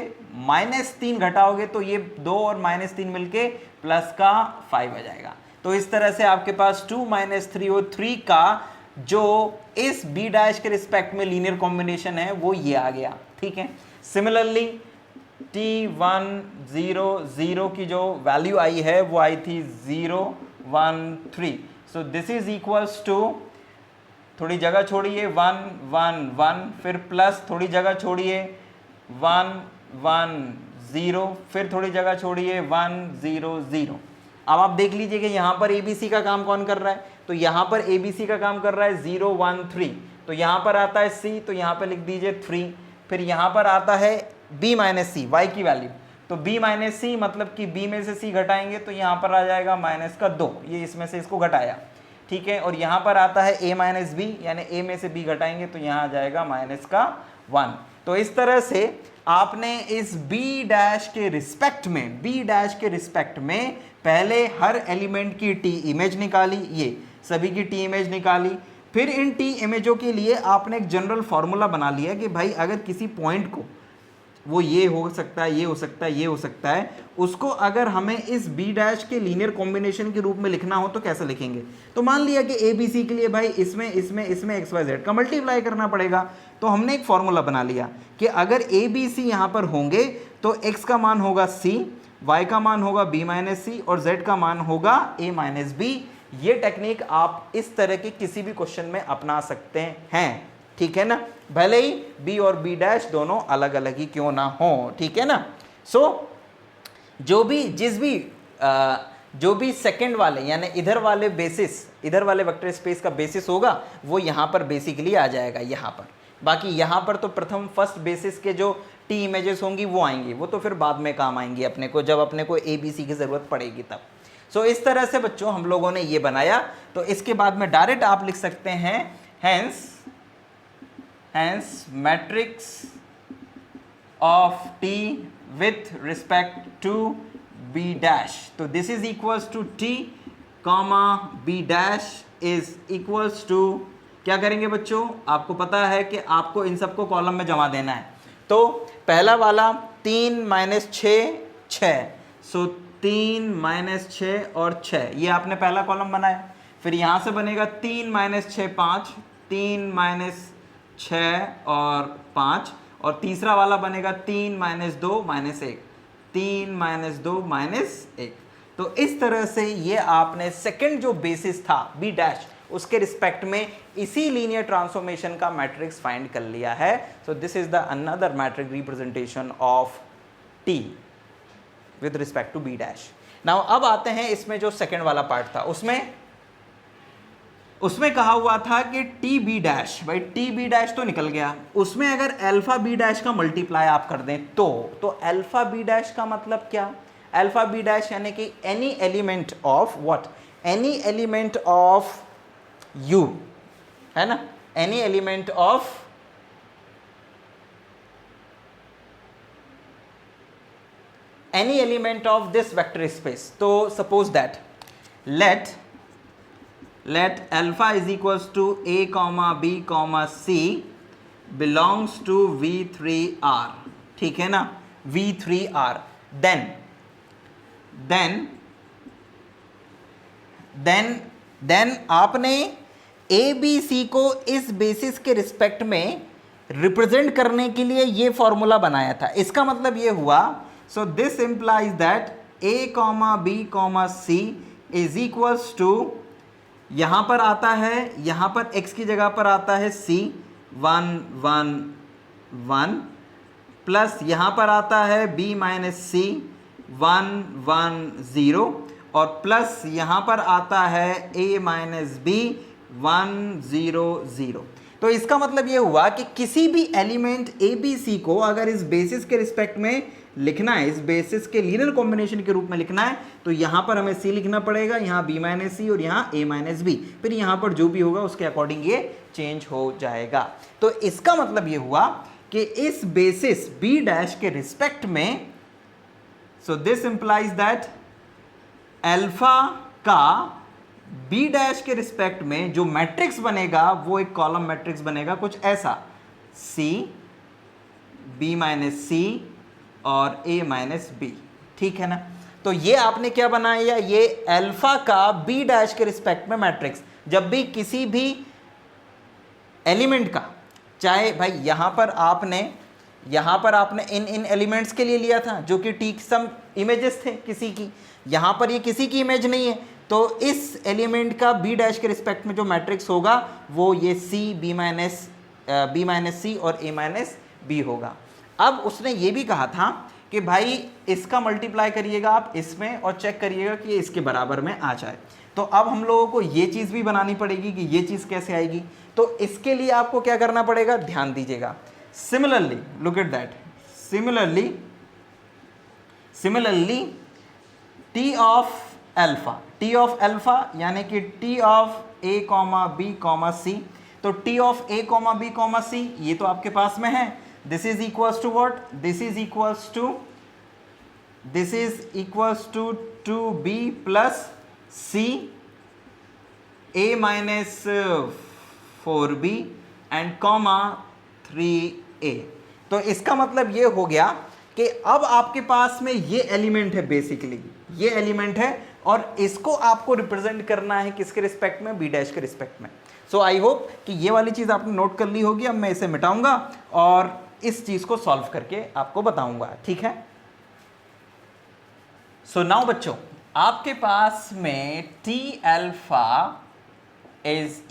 -3 घटाओगे तो ये 2 और -3 मिलके प्लस का 5 आ जाएगा। तो इस तरह से आपके पास 2 - 3 और 3 का जो इस B डैश के रिस्पेक्ट में लीनियर कॉम्बिनेशन है वो ये आ गया, ठीक है। सिमिलरली t1 0 0 की जो वैल्यू आई है वो आई थी 0 1 3, so this is equals to, थोड़ी जगह छोड़िए 1 1 1, फिर प्लस, थोड़ी जगह छोड़िए 1 1 0, फिर थोड़ी जगह छोड़िए 1 0 0। अब आप देख लीजिए कि यहाँ पर ABC का काम कौन कर रहा है, तो यहाँ पर ABC का काम कर रहा है 0 1 3, तो यहाँ पर आता है C, तो यहाँ पर लिख दीजिए 3, फिर यहाँ पर आता है B माइनस सी, y की वैल्यू, तो B माइनस सी मतलब कि B में से C घटाएंगे तो यहाँ पर आ जाएगा -2, ये इसमें से इसको घटाया, ठीक है, और यहाँ पर आता है a माइनस बी, यानी a में से b घटाएंगे तो यहाँ आ जाएगा -1। तो इस तरह से आपने इस B डैश के रिस्पेक्ट में पहले हर एलिमेंट की t इमेज निकाली, ये सभी की t इमेज निकाली, फिर इन t इमेजों के लिए आपने एक जनरल फॉर्मूला बना लिया कि भाई अगर किसी पॉइंट को, वो ये हो सकता है, ये हो सकता है, ये हो सकता है, उसको अगर हमें इस B डैश के लीनियर कॉम्बिनेशन के रूप में लिखना हो तो कैसे लिखेंगे। तो मान लिया कि ABC के लिए भाई इसमें XYZ का मल्टीप्लाई करना पड़ेगा, तो हमने एक फॉर्मूला बना लिया कि अगर ABC यहाँ पर होंगे तो X का मान होगा C, Y का मान होगा B माइनस सी और Z का मान होगा A माइनस बी। ये टेक्निक आप इस तरह के किसी भी क्वेश्चन में अपना सकते हैं, ठीक है ना, भले ही B और B डैश दोनों अलग अलग ही क्यों ना हो, ठीक है ना। सो जो भी सेकंड वाले यानी इधर वाले वेक्टर स्पेस का बेसिस होगा वो यहाँ पर बेसिकली आ जाएगा यहाँ पर, बाकी यहाँ पर तो प्रथम फर्स्ट बेसिस के जो T इमेजेस होंगी वो आएंगी, वो तो फिर बाद में काम आएंगी अपने को, जब अपने को ABC की ज़रूरत पड़ेगी तब। सो इस तरह से बच्चों हम लोगों ने ये बनाया, तो इसके बाद में डायरेक्ट आप लिख सकते हैं hence matrix of T with respect to B dash, तो this is equals to T comma B dash is equals to, क्या करेंगे बच्चों, आपको पता है कि आपको इन सबको कॉलम में जमा देना है। तो पहला वाला 3 - 6 6 6, सो 3 माइनस 6 और 6, ये आपने पहला कॉलम बनाया। फिर यहाँ से बनेगा 3 माइनस 6 5, 3 माइनस 6 और 5, और तीसरा वाला बनेगा 3 माइनस 2 माइनस 1, 3 माइनस 2 माइनस 1। तो इस तरह से ये आपने सेकंड जो बेसिस था बी डैश, उसके रिस्पेक्ट में इसी लीनियर ट्रांसफॉर्मेशन का मैट्रिक्स फाइंड कर लिया है। So this is the another matrix representation of T with respect to B dash. Now अब आते हैं इसमें जो सेकंड वाला पार्ट था, उसमें कहा हुआ था कि टी बी डैश, भाई टी बी डैश तो निकल गया, उसमें अगर अल्फा बी डैश का मल्टीप्लाई आप कर दें तो अल्फा बी डैश का मतलब क्या? अल्फा बी डैश यानी कि any element of what, any element of you, है ना, any element of any element of this vector space. तो suppose that let alpha is equals to a comma b comma c belongs to v3r, ठीक है ना, v3r, then आपने a b c को इस basis के रिस्पेक्ट में represent करने के लिए ये फॉर्मूला बनाया था। इसका मतलब ये हुआ, so this implies that a comma b comma c is equals to, यहाँ पर आता है, यहाँ पर x की जगह पर आता है c 1 1 1, प्लस यहाँ पर आता है b माइनस c 1 1 0, और प्लस यहाँ पर आता है a माइनस b 1 0 0। तो इसका मतलब ये हुआ कि किसी भी एलिमेंट ए बी सी को अगर इस बेसिस के रिस्पेक्ट में लिखना है, इस बेसिस के लीनियर कॉम्बिनेशन के रूप में लिखना है, तो यहाँ पर हमें c लिखना पड़ेगा, यहाँ b माइनस सी और यहाँ a माइनस बी, फिर यहाँ पर जो भी होगा उसके अकॉर्डिंग ये चेंज हो जाएगा। तो इसका मतलब ये हुआ कि इस बेसिस b डैश के रिस्पेक्ट में, so this implies that alpha का b डैश के रिस्पेक्ट में जो मैट्रिक्स बनेगा वो एक कॉलम मैट्रिक्स बनेगा कुछ ऐसा, c b माइनस सी और a माइनस बी, ठीक है ना। तो ये आपने क्या बनाया, ये अल्फा का b डैश के रिस्पेक्ट में मैट्रिक्स, जब भी किसी भी एलिमेंट का, चाहे भाई यहाँ पर आपने इन एलिमेंट्स के लिए लिया था जो कि टी सम इमेजेस थे किसी की, यहाँ पर ये किसी की इमेज नहीं है, तो इस एलिमेंट का b डैश के रिस्पेक्ट में जो मैट्रिक्स होगा वो ये c b माइनस सी और a माइनस बी होगा। अब उसने ये भी कहा था कि भाई इसका मल्टीप्लाई करिएगा आप इसमें और चेक करिएगा कि ये इसके बराबर में आ जाए। तो अब हम लोगों को ये चीज़ भी बनानी पड़ेगी कि ये चीज़ कैसे आएगी। तो इसके लिए आपको क्या करना पड़ेगा, ध्यान दीजिएगा। Similarly look at that, similarly T of alpha यानी कि T of A comma B comma C, तो T of A comma B comma C ये तो आपके पास में है, this is equals to what, this is equals to 2b plus c a minus 4b and comma 3a। तो इसका मतलब ये हो गया कि अब आपके पास में ये एलिमेंट है, बेसिकली ये एलिमेंट है और इसको आपको रिप्रेजेंट करना है किसके रिस्पेक्ट में, बी डैश के रिस्पेक्ट में। सो आई होप कि ये वाली चीज़ आपने नोट कर ली होगी। अब मैं इसे मिटाऊंगा और इस चीज को सॉल्व करके आपको बताऊंगा, ठीक है। सो नाउ बच्चों, आपके पास में T alpha is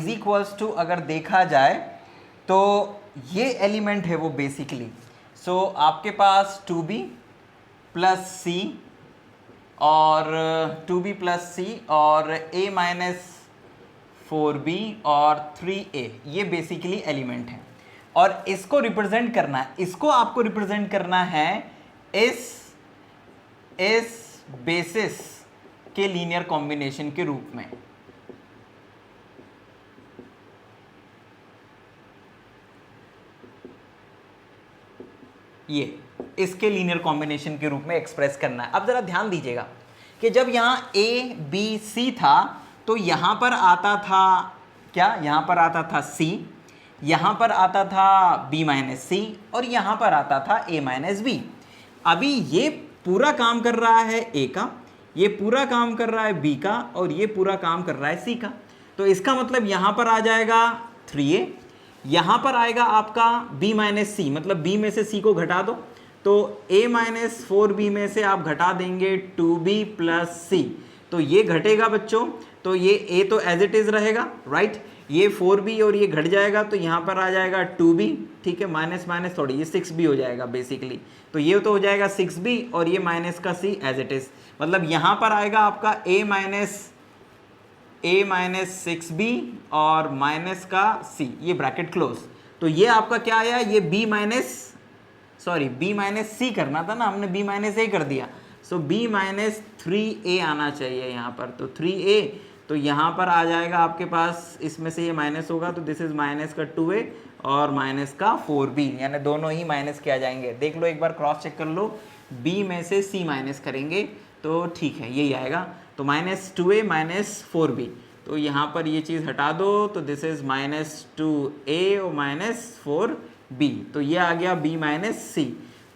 equals to अगर देखा जाए तो ये एलिमेंट है वो बेसिकली, सो आपके पास 2b प्लस सी और 2b प्लस सी और a माइनस 4b और 3a, ये बेसिकली एलिमेंट है और इसको रिप्रेजेंट करना है, इसको आपको रिप्रेजेंट करना है इस बेसिस के लीनियर कॉम्बिनेशन के रूप में। ये इसके लीनियर कॉम्बिनेशन के रूप में एक्सप्रेस करना है। अब जरा ध्यान दीजिएगा कि जब यहाँ a b c था तो यहाँ पर आता था क्या, यहाँ पर आता था c, यहाँ पर आता था b माइनस सी और यहाँ पर आता था a माइनस बी। अभी ये पूरा काम कर रहा है a का, ये पूरा काम कर रहा है b का और ये पूरा काम कर रहा है c का। तो इसका मतलब यहाँ पर आ जाएगा 3a, यहाँ पर आएगा आपका b माइनस सी, मतलब b में से c को घटा दो, तो a माइनस 4b में से आप घटा देंगे 2b प्लस c, तो ये घटेगा बच्चों, तो ये a तो एज इट इज रहेगा, राइट। ये 4b और ये घट जाएगा तो यहाँ पर आ जाएगा 2b, ठीक है, माइनस माइनस थोड़ी ये 6b हो जाएगा बेसिकली, तो ये तो हो जाएगा 6b और ये माइनस का c एज इट इज, मतलब यहाँ पर आएगा आपका a माइनस 6b और माइनस का c, ये ब्रैकेट क्लोज। तो ये आपका क्या आया, ये b माइनस c करना था ना, हमने b माइनस a कर दिया, सो b माइनस 3a आना चाहिए यहाँ पर, तो 3a, तो यहाँ पर आ जाएगा आपके पास, इसमें से ये माइनस होगा तो दिस इज माइनस का 2a और माइनस का 4b, यानी दोनों ही माइनस किया जाएंगे। देख लो एक बार क्रॉस चेक कर लो, b में से c माइनस करेंगे तो ठीक है यही आएगा, तो माइनस 2a माइनस 4b, तो यहाँ पर ये चीज़ हटा दो तो दिस इज माइनस 2a और माइनस 4b, तो ये आ गया b माइनस c।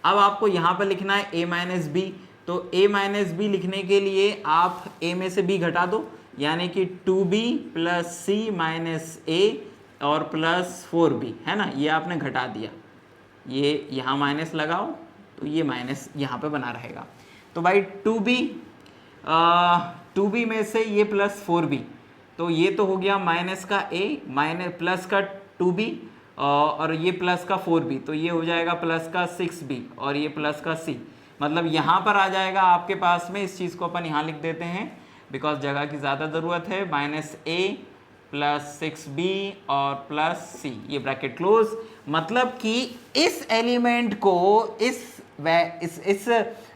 अब आपको यहाँ पर लिखना है a माइनस b, तो a माइनस बी लिखने के लिए आप a में से b घटा दो, यानी कि 2b plus c minus a और प्लस 4b, है ना, ये आपने घटा दिया, ये यहाँ माइनस लगाओ तो ये माइनस यहाँ पे बना रहेगा। तो भाई 2b में से ये प्लस 4b, तो ये तो हो गया माइनस का a माइनस प्लस का 2b और ये प्लस का 4b, तो ये हो जाएगा प्लस का 6b और ये प्लस का c, मतलब यहाँ पर आ जाएगा आपके पास में, इस चीज़ को अपन यहाँ लिख देते हैं बिकॉज जगह की ज़्यादा ज़रूरत है, माइनस a प्लस 6b और प्लस c, ये ब्रैकेट क्लोज। मतलब कि इस एलिमेंट को इस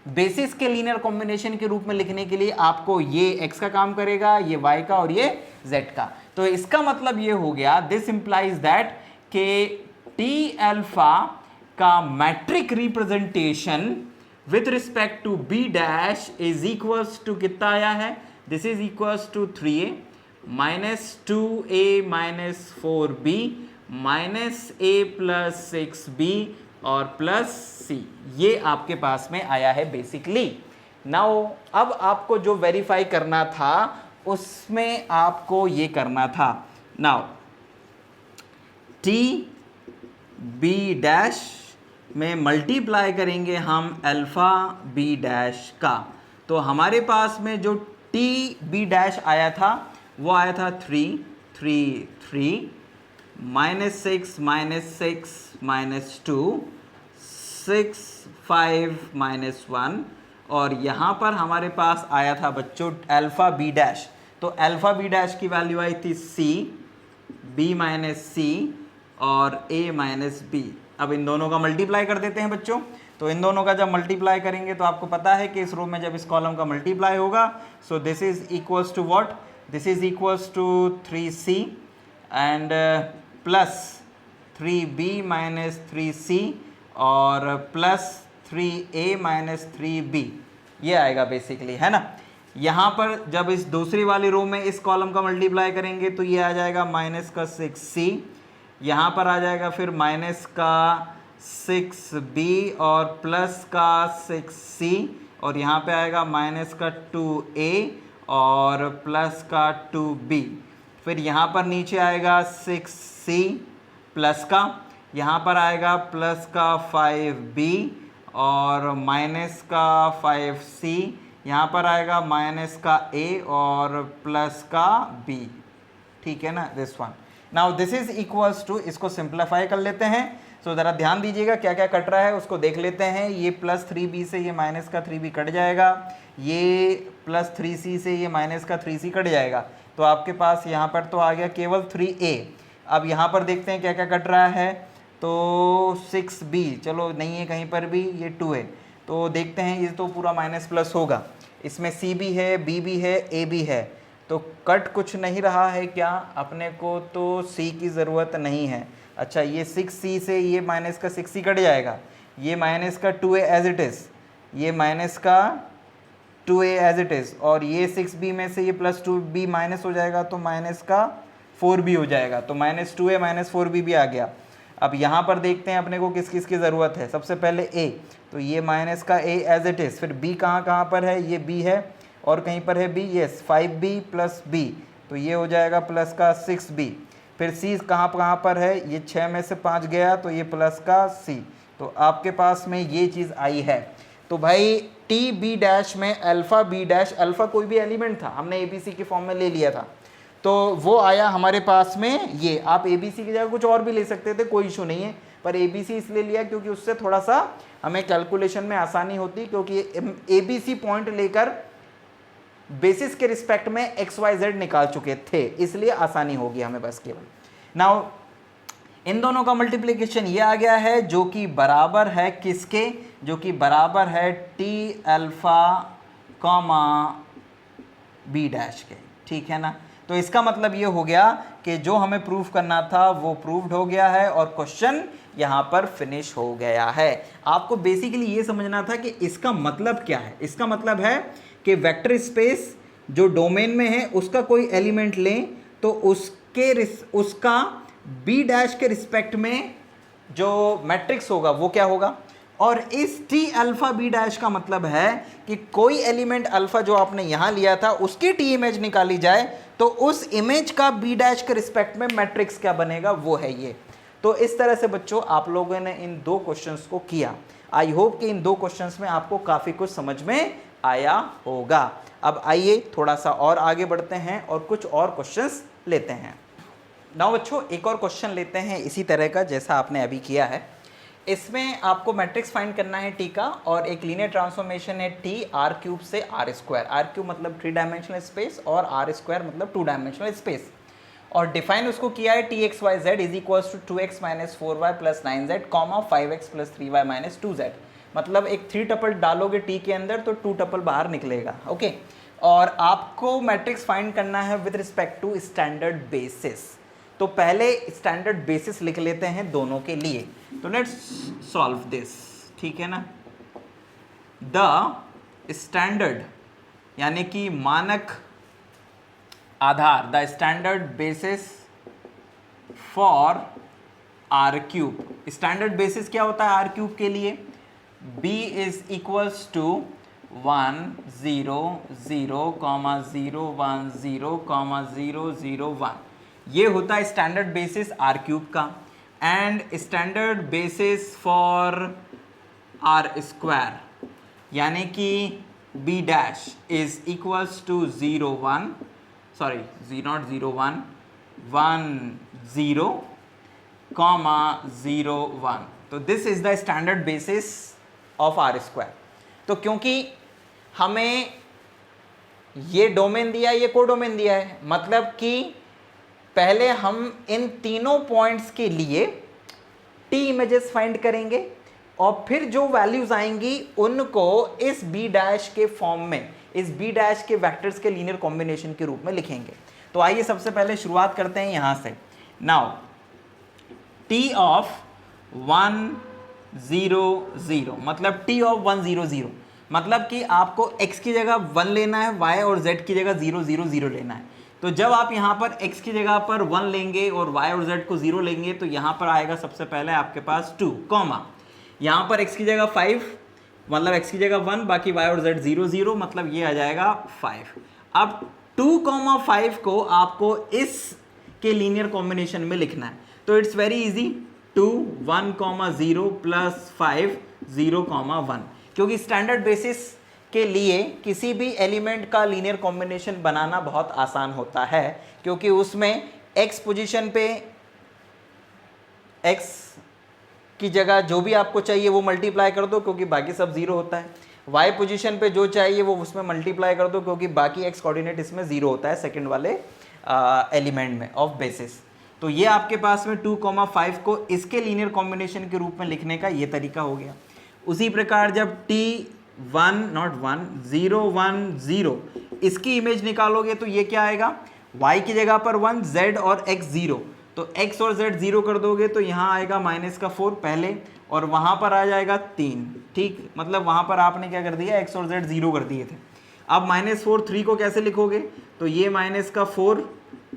बेसिस के लीनियर कॉम्बिनेशन के रूप में लिखने के लिए आपको ये x का काम करेगा, ये y का और ये z का। तो इसका मतलब ये हो गया, दिस इंप्लाइज दैट के t अल्फा का matrix representation with respect to b dash is equals to कितना आया है, this is equals to 3a minus 2a minus 4b minus a plus 6b और प्लस c, ये आपके पास में आया है बेसिकली। नाउ अब आपको जो वेरीफाई करना था उसमें आपको ये करना था, नाउ t b डैश में मल्टीप्लाई करेंगे हम अल्फा b डैश का, तो हमारे पास में जो t b डैश आया था वो आया था 3 3 3 माइनस 6 माइनस 2 6 5 माइनस 1, और यहाँ पर हमारे पास आया था बच्चों अल्फा बी डैश, तो अल्फा बी डैश की वैल्यू आई थी c b माइनस c और a माइनस b। अब इन दोनों का मल्टीप्लाई कर देते हैं बच्चों, तो इन दोनों का जब मल्टीप्लाई करेंगे तो आपको पता है कि इस रो में जब इस कॉलम का मल्टीप्लाई होगा, so this is equals to what, this is equals to 3c and plus 3b minus 3c और प्लस 3a माइनस 3b, ये आएगा बेसिकली, है ना। यहाँ पर जब इस दूसरी वाली रो में इस कॉलम का मल्टीप्लाई करेंगे तो ये आ जाएगा माइनस का 6c, यहाँ पर आ जाएगा फिर माइनस का 6b और प्लस का 6c, और यहाँ पे आएगा माइनस का 2a और प्लस का 2b, फिर यहाँ पर नीचे आएगा 6c प्लस का, यहाँ पर आएगा प्लस का 5b और माइनस का 5c, यहाँ पर आएगा माइनस का a और प्लस का b, ठीक है ना, this one. Now this is equals to, इसको सिंप्लीफाई कर लेते हैं, सो ज़रा ध्यान दीजिएगा क्या क्या कट रहा है उसको देख लेते हैं। ये प्लस 3b से ये माइनस का 3b कट जाएगा, ये प्लस 3c से ये माइनस का 3c कट जाएगा, तो आपके पास यहाँ पर तो आ गया केवल 3a। अब यहाँ पर देखते हैं क्या क्या कट रहा है, तो 6b चलो नहीं है कहीं पर भी, ये 2 है, तो देखते हैं ये तो पूरा माइनस प्लस होगा, इसमें c भी है b भी है a भी है, तो कट कुछ नहीं रहा है क्या, अपने को तो c की ज़रूरत नहीं है। अच्छा ये 6c से ये माइनस का 6c कट जाएगा, ये माइनस का 2a एज इट इज़, ये माइनस का 2a एज इट इज़, और ये 6b में से ये प्लस 2b माइनस हो जाएगा तो माइनस का 4b हो जाएगा। तो -2a -4b भी आ गया। अब यहाँ पर देखते हैं अपने को किस किस की ज़रूरत है। सबसे पहले a, तो ये माइनस का a एज इट इज़। फिर b कहाँ पर है, ये b है और कहीं पर है b, yes 5b plus b, तो ये हो जाएगा प्लस का 6b। फिर c कहाँ पर है, ये 6 में से 5 गया तो ये प्लस का c। तो आपके पास में ये चीज़ आई है। तो भाई टी बी डैश में अल्फ़ा बी डैश, अल्फ़ा कोई भी एलिमेंट था, हमने ABC की फॉर्म में ले लिया था, तो वो आया हमारे पास में ये। आप ABC की जगह कुछ और भी ले सकते थे, कोई इशू नहीं है, पर ABC इसलिए लिया क्योंकि उससे थोड़ा सा हमें कैलकुलेशन में आसानी होती, क्योंकि ABC पॉइंट लेकर बेसिस के रिस्पेक्ट में XYZ निकाल चुके थे, इसलिए आसानी होगी हमें बस केवल। नाउ इन दोनों का मल्टीप्लिकेशन ये आ गया है जो कि बराबर है किसके, जो कि बराबर है T alpha comma B dash के, ठीक है ना। तो इसका मतलब ये हो गया कि जो हमें प्रूफ करना था वो प्रूव्ड हो गया है और क्वेश्चन यहाँ पर फिनिश हो गया है। आपको बेसिकली ये समझना था कि इसका मतलब क्या है। इसका मतलब है कि वेक्टर स्पेस जो डोमेन में है उसका कोई एलिमेंट लें तो उसका बी डैश के रिस्पेक्ट में जो मैट्रिक्स होगा वो क्या होगा। और इस टी अल्फा बी डैश का मतलब है कि कोई एलिमेंट अल्फा जो आपने यहाँ लिया था उसकी टी इमेज निकाली जाए तो उस इमेज का बी डैश के रिस्पेक्ट में मैट्रिक्स क्या बनेगा, वो है ये। तो इस तरह से बच्चों आप लोगों ने इन दो क्वेश्चंस को किया। आई होप कि इन दो क्वेश्चंस में आपको काफ़ी कुछ समझ में आया होगा। अब आइए थोड़ा सा और आगे बढ़ते हैं और कुछ और क्वेश्चंस लेते हैं। नाउ बच्चों एक और क्वेश्चन लेते हैं इसी तरह का जैसा आपने अभी किया है। इसमें आपको मैट्रिक्स फाइंड करना है टी का और एक लीनियर ट्रांसफॉर्मेशन है टी आर क्यूब से आर स्क्वायर। आर क्यूब मतलब 3 डायमेंशनल स्पेस और आर स्क्वायर मतलब 2 डायमेंशनल स्पेस। और डिफाइन उसको किया है T X Y Z is equals to 2x minus 4y plus 9z comma 5x plus 3y minus 2z। मतलब एक 3 टपल डालोगे टी के अंदर तो 2 टपल बाहर निकलेगा, ओके। और आपको मैट्रिक्स फाइंड करना है with respect to standard basis. तो पहले स्टैंडर्ड बेसिस लिख लेते हैं दोनों के लिए। तो लेट्स सॉल्व दिस, ठीक है ना। द स्टैंडर्ड यानी कि मानक आधार, the standard basis for R cube. Standard basis क्या होता है आर क्यूब के लिए, b इज इक्वल्स टू 1 0 0 0 1 0 0 0 1। ये होता है स्टैंडर्ड बेसिस आर क्यूब का। And standard basis for R square यानी कि b dash is equals to 0 1 sorry 0 1 0 comma 0 1। तो this is the standard basis of R square. तो क्योंकि हमें ये डोमेन दिया है, ये कोडोमेन दिया है, मतलब कि पहले हम इन तीनों पॉइंट्स के लिए टी इमेजेस फाइंड करेंगे और फिर जो वैल्यूज आएंगी उनको इस बी डैश के फॉर्म में, इस बी डैश के वेक्टर्स के लीनियर कॉम्बिनेशन के रूप में लिखेंगे। तो आइए सबसे पहले शुरुआत करते हैं यहां से। नाउ टी ऑफ 1 0 0 मतलब टी ऑफ 1 0 0 मतलब कि आपको x की जगह 1 लेना है, y और z की जगह 0 0 0 लेना है। तो जब आप यहाँ पर x की जगह पर 1 लेंगे और y और z को 0 लेंगे तो यहाँ पर आएगा सबसे पहले आपके पास 2 कॉमा, यहाँ पर x की जगह 5 मतलब x की जगह 1, बाकी y और z 0 0 मतलब ये आ जाएगा 5। अब 2,5 को आपको इस के लीनियर कॉम्बिनेशन में लिखना है। तो इट्स वेरी इजी, 2 1 0 प्लस 5 0 1, क्योंकि स्टैंडर्ड बेसिस के लिए किसी भी एलिमेंट का लीनियर कॉम्बिनेशन बनाना बहुत आसान होता है, क्योंकि उसमें x पोजीशन पे x की जगह जो भी आपको चाहिए वो मल्टीप्लाई कर दो क्योंकि बाकी सब 0 होता है, y पोजीशन पे जो चाहिए वो उसमें मल्टीप्लाई कर दो क्योंकि बाकी x कोऑर्डिनेट इसमें 0 होता है सेकंड वाले एलिमेंट में ऑफ बेसिस। तो ये आपके पास में 2,5 को इसके लीनियर कॉम्बिनेशन के रूप में लिखने का ये तरीका हो गया। उसी प्रकार जब t 0 1 0 इसकी इमेज निकालोगे तो ये क्या आएगा, y की जगह पर 1, z और x 0, तो x और z 0 कर दोगे तो यहाँ आएगा -4 पहले और वहाँ पर आ जाएगा 3, ठीक। मतलब वहाँ पर आपने क्या कर दिया, x और z 0 कर दिए थे। अब -4 3 को कैसे लिखोगे, तो ये -4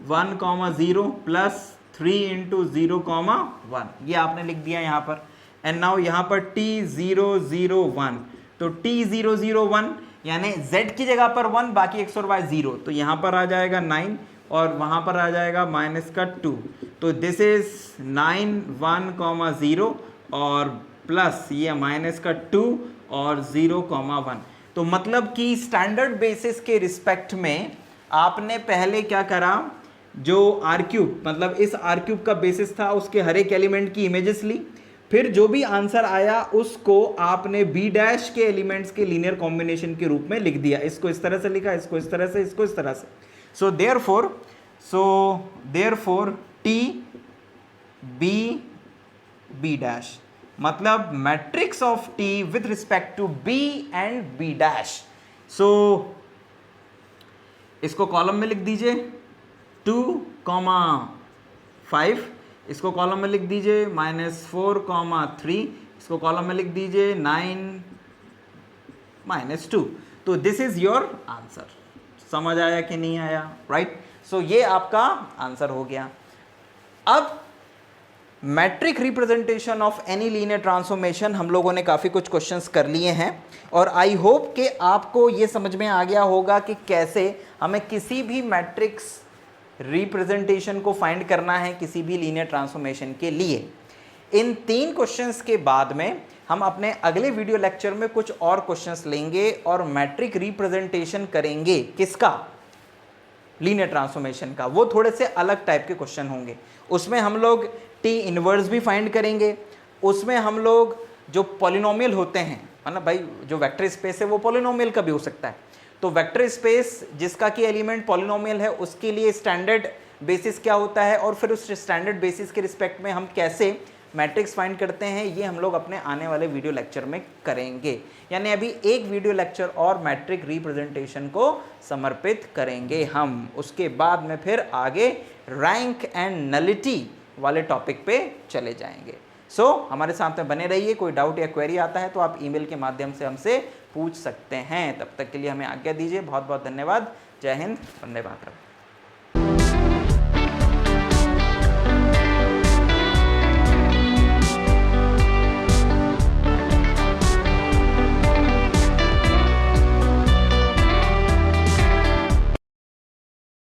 1 कॉमा 0 प्लस 3 इंटू 0 कॉमा 1, ये आपने लिख दिया यहाँ पर। एंड नाउ यहाँ पर t001, तो t001 यानी z की जगह पर 1, बाकी x और y 0, तो यहाँ पर आ जाएगा 9 और वहाँ पर आ जाएगा माइनस का 2, तो दिस इज 9 1 कॉमा 0 और प्लस ये माइनस का 2 और 0 कॉमा 1। तो मतलब कि स्टैंडर्ड बेसिस के रिस्पेक्ट में आपने पहले क्या करा, जो आर क्यूब मतलब इस आर क्यूब का बेसिस था उसके हर एक एलिमेंट की इमेजेस ली, फिर जो भी आंसर आया उसको आपने बी डैश के एलिमेंट्स के लीनियर कॉम्बिनेशन के रूप में लिख दिया। इसको इस तरह से लिखा, इसको इस तरह से, इसको इस तरह से। So therefore T B dash मतलब matrix of T with respect to B and B dash. So इसको कॉलम में लिख दीजिए 2,5, इसको कॉलम में लिख दीजिए -4,3, इसको कॉलम में लिख दीजिए 9 -2। तो दिस इज योर आंसर। समझ आया कि नहीं आया? राइट। सो ये आपका आंसर हो गया। अब matrix representation of any linear transformation हम लोगों ने काफ़ी कुछ क्वेश्चंस कर लिए हैं और आई होप कि आपको ये समझ में आ गया होगा कि कैसे हमें किसी भी मैट्रिक्स रिप्रेजेंटेशन को फाइंड करना है किसी भी लीनियर ट्रांसफॉर्मेशन के लिए। इन 3 क्वेश्चंस के बाद में हम अपने अगले वीडियो लेक्चर में कुछ और क्वेश्चंस लेंगे और मैट्रिक रिप्रेजेंटेशन करेंगे। किसका? लीनियर ट्रांसफॉर्मेशन का। वो थोड़े से अलग टाइप के क्वेश्चन होंगे। उसमें हम लोग टी इनवर्स भी फाइंड करेंगे, उसमें हम लोग जो पॉलिनोमियल होते हैं, है ना भाई, जो वेक्टर स्पेस है वो पॉलिनोमियल का भी हो सकता है, तो वेक्टर स्पेस जिसका कि एलिमेंट पॉलिनोमियल है उसके लिए स्टैंडर्ड बेसिस क्या होता है और फिर उस स्टैंडर्ड बेसिस के रिस्पेक्ट में हम कैसे मैट्रिक्स फाइंड करते हैं, ये हम लोग अपने आने वाले वीडियो लेक्चर में करेंगे। यानी अभी एक वीडियो लेक्चर और मैट्रिक रिप्रेजेंटेशन को समर्पित करेंगे हम। उसके बाद में फिर आगे रैंक एंड नलिटी वाले टॉपिक पे चले जाएंगे। सो हमारे साथ में बने रहिए। कोई डाउट या क्वेरी आता है तो आप ईमेल के माध्यम से हमसे पूछ सकते हैं। तब तक के लिए हमें आज्ञा दीजिए। बहुत बहुत धन्यवाद। जय हिंद, वंदे मातरम।